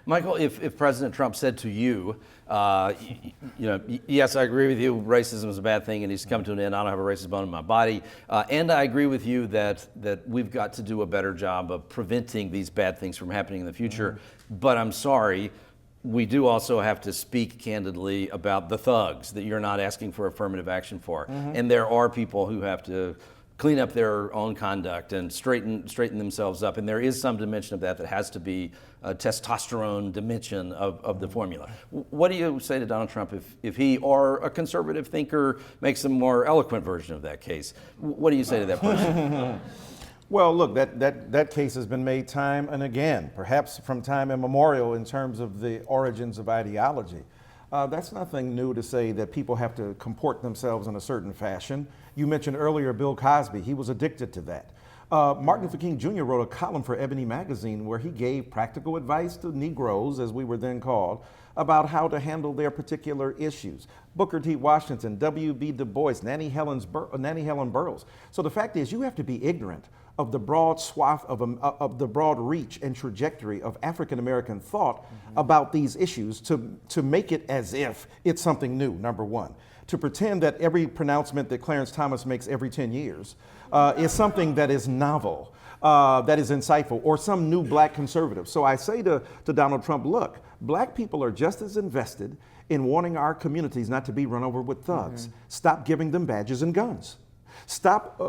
Michael, if President Trump said to you, yes, I agree with you, racism is a bad thing and needs to come to an end. I don't have a racist bone in my body. And I agree with you that we've got to do a better job of preventing these bad things from happening in the future. But I'm sorry, we do also have to speak candidly about the thugs that you're not asking for affirmative action for. And there are people who have to clean up their own conduct and straighten themselves up. And there is some dimension of that has to be a testosterone dimension of the formula. What do you say to Donald Trump if he or a conservative thinker makes a more eloquent version of that case? What do you say to that person? Well, look, that case has been made time and again, perhaps from time immemorial in terms of the origins of ideology. That's nothing new to say that people have to comport themselves in a certain fashion. You mentioned earlier Bill Cosby. He was addicted to that. Martin Luther King Jr. wrote a column for Ebony magazine where he gave practical advice to Negroes, as we were then called, about how to handle their particular issues. Booker T. Washington, W.B. Du Bois, Nannie Helen Burroughs. So the fact is, you have to be ignorant of the broad swath of the broad reach and trajectory of African American thought about these issues to make it as if it's something new, number one. To pretend that every pronouncement that Clarence Thomas makes every 10 years is something that is novel, that is insightful, or some new black conservative. So I say to Donald Trump, look, black people are just as invested in wanting our communities not to be run over with thugs. Stop giving them badges and guns. Stop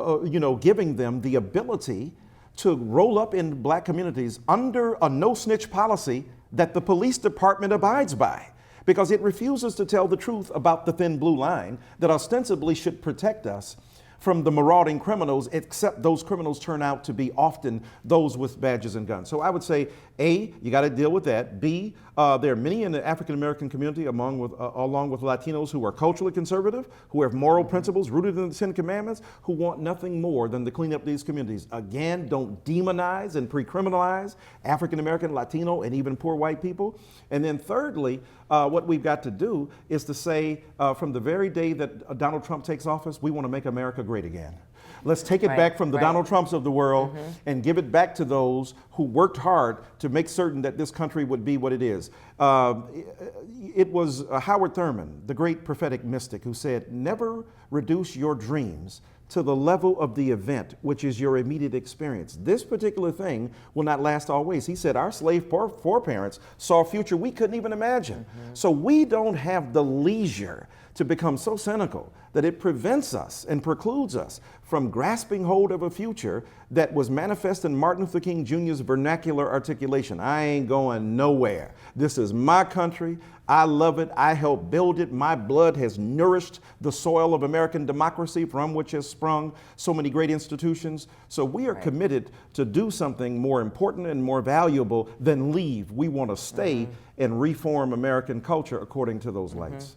giving them the ability to roll up in black communities under a no-snitch policy that the police department abides by, because it refuses to tell the truth about the thin blue line that ostensibly should protect us from the marauding criminals, except those criminals turn out to be often those with badges and guns. So I would say, A, you got to deal with that. B, there are many in the African American community, along with Latinos, who are culturally conservative, who have moral principles rooted in the Ten Commandments, who want nothing more than to clean up these communities. Again, don't demonize and pre-criminalize African American, Latino, and even poor white people. And then thirdly, what we've got to do is to say, from the very day that Donald Trump takes office, we want to make America great again. Let's take it back from the Donald Trumps of the world and give it back to those who worked hard to make certain that this country would be what it is. It was Howard Thurman, the great prophetic mystic, who said, never reduce your dreams to the level of the event, which is your immediate experience. This particular thing will not last always. He said our slave foreparents saw a future we couldn't even imagine. So we don't have the leisure to become so cynical that it prevents us and precludes us from grasping hold of a future that was manifest in Martin Luther King Jr.'s vernacular articulation. I ain't going nowhere. This is my country. I love it. I helped build it. My blood has nourished the soil of American democracy from which has sprung so many great institutions. So we are committed to do something more important and more valuable than leave. We want to stay and reform American culture according to those lights.